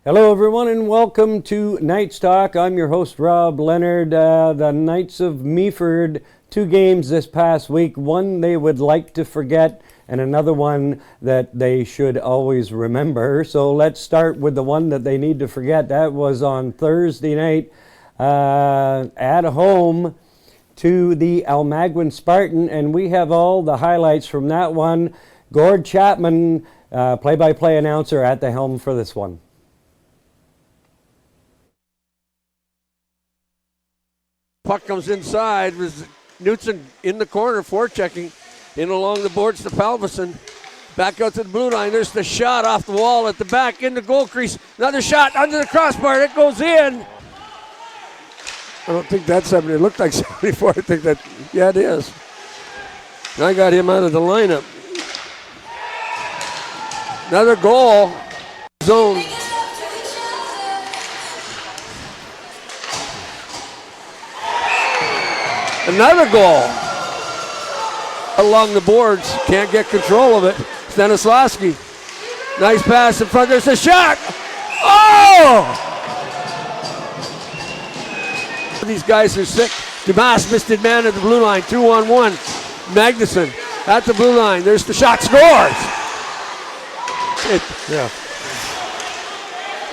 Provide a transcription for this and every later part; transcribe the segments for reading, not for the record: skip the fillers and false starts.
Hello everyone and welcome to Knights Talk. I'm your host Rob Leonard. The Knights of Meaford, 2 games this past week. One they would like to forget and another one that they should always remember. So let's start with the one that they need to forget. That was on Thursday night at home to the Almaguin Spartan, and we have all the highlights from that one. Gord Chapman, play-by-play announcer at the helm for this one. Puck comes inside with Knutson in the corner, forechecking in along the boards to Palvison. Back out to the blue line. There's the shot off the wall at the back in the goal crease. Another shot under the crossbar. It goes in. I don't think that's 70. It looked like 74. I think that, yeah, it is. I got him out of the lineup. Another goal. Zone. Another goal along the boards. Can't get control of it. Stanislavski. Nice pass in front. There's a shot. Oh! These guys are sick. Dumas missed it man at the blue line. 2-on-1. Magnuson at the blue line. There's the shot. Scores! Yeah.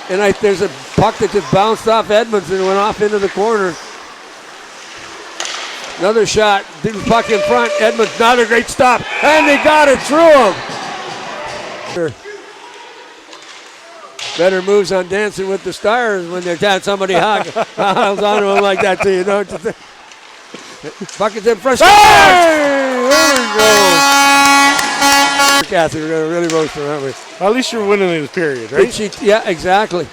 And there's a puck that just bounced off Edmonds and went off into the corner. Another shot, didn't puck in front. Edmonds, not a great stop, and they got it through him. Better moves on Dancing with the Stars when they've had somebody hogs onto him like that, too. You know what you think? Puck is in front. Hey! There we go. Kathy, we're going to really roast her, aren't we? At least you're winning in the period, right? Yeah, exactly.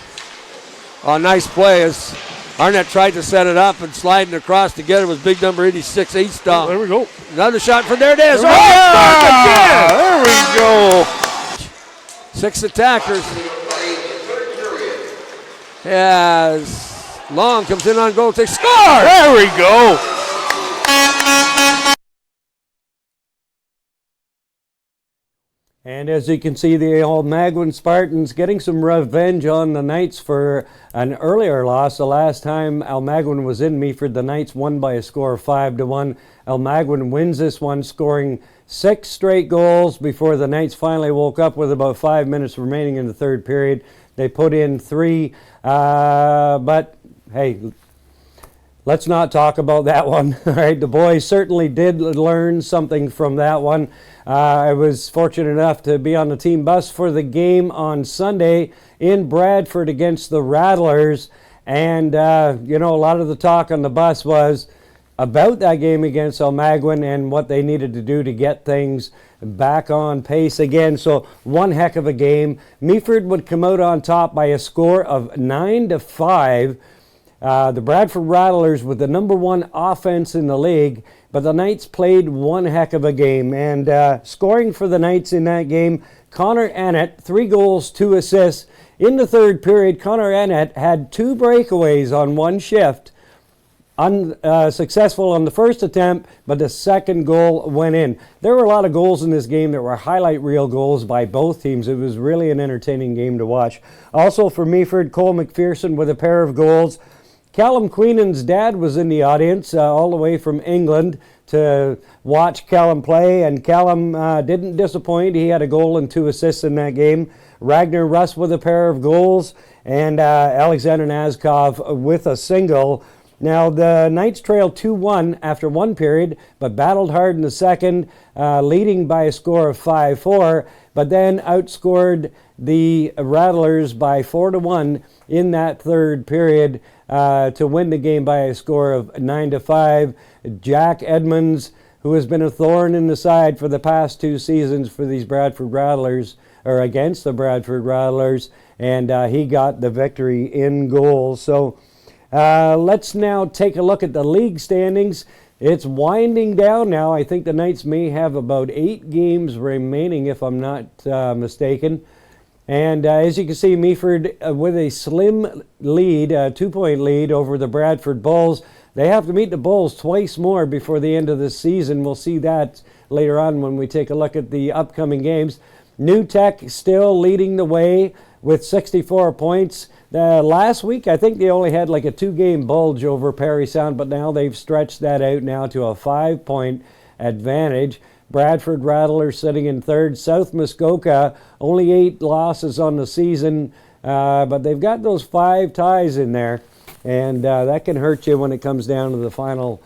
Oh, nice play as Anat tried to set it up and sliding across together was big number 86, Eastall. There we go. Another shot from there it is. There we go. 6 attackers. As Long comes in on goal, takes score. There we go. And as you can see, the Almaguin Spartans getting some revenge on the Knights for an earlier loss. The last time Almaguin was in Meaford, the Knights won by a score of 5-1. Almaguin wins this one, scoring 6 straight goals before the Knights finally woke up with about 5 minutes remaining in the third period. They put in 3, but hey, let's not talk about that one. All right, the boys certainly did learn something from that one. I was fortunate enough to be on the team bus for the game on Sunday in Bradford against the Rattlers. And, you know, a lot of the talk on the bus was about that game against Almaguin and what they needed to do to get things back on pace again. So one heck of a game. Meaford would come out on top by a score of 9-5. The Bradford Rattlers with the #1 offense in the league, but the Knights played one heck of a game. And scoring for the Knights in that game, Connor Anat, 3 goals, 2 assists. In the third period, Connor Anat had 2 breakaways on one shift. Unsuccessful on the first attempt, but the second goal went in. There were a lot of goals in this game that were highlight reel goals by both teams. It was really an entertaining game to watch. Also for Meaford, Cole McPherson with a pair of goals. Callum Queenan's dad was in the audience all the way from England to watch Callum play, and Callum didn't disappoint. He had a goal and 2 assists in that game. Ragnar Russ with a pair of goals, and Alexander Nazkov with a single. Now, the Knights trailed 2-1 after one period, but battled hard in the second, leading by a score of 5-4, but then outscored the Rattlers by 4-1 in that third period to win the game by a score of 9-5. Jack Edmonds, who has been a thorn in the side for the past 2 seasons for these Bradford Rattlers, or against the Bradford Rattlers, and he got the victory in goal. So let's now take a look at the league standings. It's winding down now. I think the Knights may have about 8 games remaining, if I'm not mistaken. And as you can see, Meaford with a slim lead, 2-point lead over the Bradford Bulls. They have to meet the Bulls twice more before the end of the season. We'll see that later on when we take a look at the upcoming games. New Tech still leading the way with 64 points. Last week, I think they only had like a 2-game bulge over Parry Sound, but now they've stretched that out now to a 5-point advantage. Bradford Rattlers sitting in third. South Muskoka, only 8 losses on the season, but they've got those 5 ties in there, and that can hurt you when it comes down to the final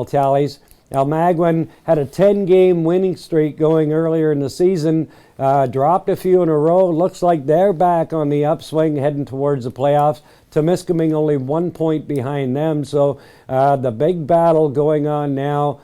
tallies. Almaguin had a 10-game winning streak going earlier in the season, dropped a few in a row. Looks like they're back on the upswing, heading towards the playoffs. Temiskaming only 1 point behind them, so the big battle going on now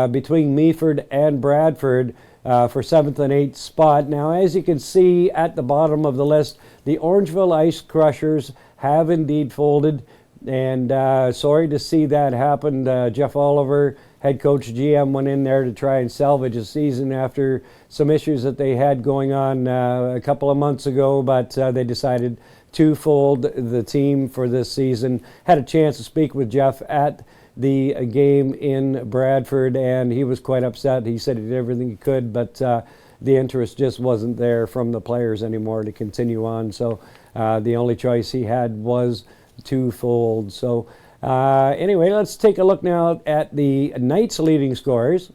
between Meaford and Bradford for 7th and 8th spot. Now, as you can see at the bottom of the list, the Orangeville Ice Crushers have indeed folded, and sorry to see that happen. Jeff Oliver, head coach GM, went in there to try and salvage a season after some issues that they had going on a couple of months ago, but they decided to fold the team for this season. Had a chance to speak with Jeff at the game in Bradford, and he was quite upset. He said he did everything he could, but the interest just wasn't there from the players anymore to continue on. So the only choice he had was to fold. So anyway, let's take a look now at the Knights' leading scorers.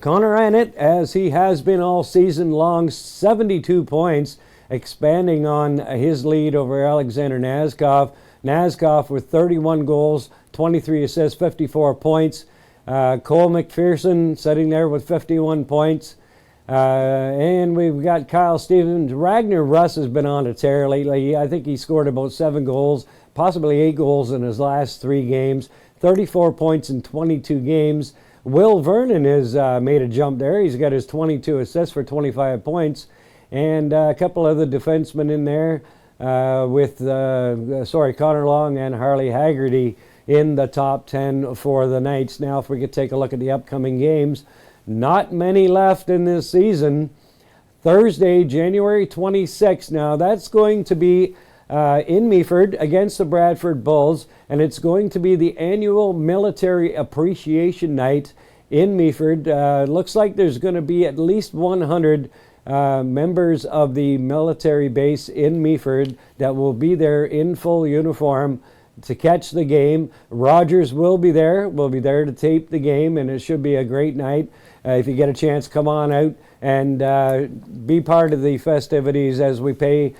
Connor Anat, as he has been all season long, 72 points, expanding on his lead over Alexander Nazkov. Nazkov with 31 goals, 23 assists, 54 points. Cole McPherson sitting there with 51 points. And we've got Kyle Stevens. Ragnar Russ has been on a tear lately. I think he scored about 7 goals, possibly 8 goals in his last 3 games. 34 points in 22 games. Will Vernon has made a jump there. He's got his 22 assists for 25 points. And a couple other defensemen in there with Connor Long and Harley Haggerty in the top 10 for the Knights. Now, if we could take a look at the upcoming games, not many left in this season. Thursday, January 26th. Now, that's going to be in Meaford against the Bradford Bulls, and it's going to be the annual Military Appreciation Night in Meaford. Looks like there's going to be at least 100 members of the military base in Meaford that will be there in full uniform to catch the game. Rogers will be there. We'll be there to tape the game, and it should be a great night. If you get a chance, come on out and be part of the festivities as we pay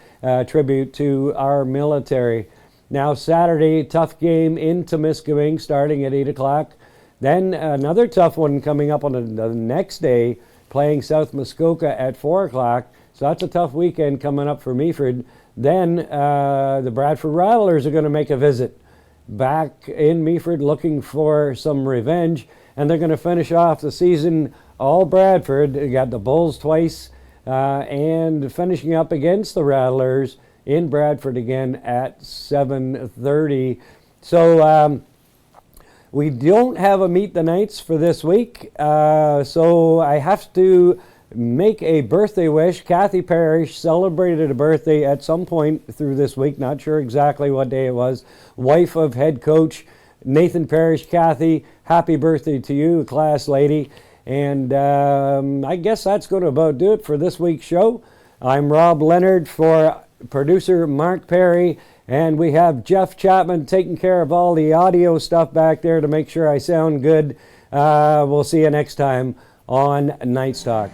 tribute to our military. Now, Saturday, tough game in Temiskaming starting at 8 o'clock. Then another tough one coming up on the next day, playing South Muskoka at 4 o'clock. So that's a tough weekend coming up for Meaford. Then the Bradford Rattlers are going to make a visit back in Meaford looking for some revenge. And they're going to finish off the season all Bradford. They got the Bulls twice and finishing up against the Rattlers in Bradford again at 7:30. So we don't have a Meet the Knights for this week, so I have to make a birthday wish. Kathy Parrish celebrated a birthday at some point through this week, not sure exactly what day it was. Wife of head coach Nathan Parrish. Kathy, happy birthday to you, class lady. And I guess that's going to about do it for this week's show. I'm Rob Leonard for producer Mark Perry, and we have Jeff Chapman taking care of all the audio stuff back there to make sure I sound good. We'll see you next time on Knights Talk.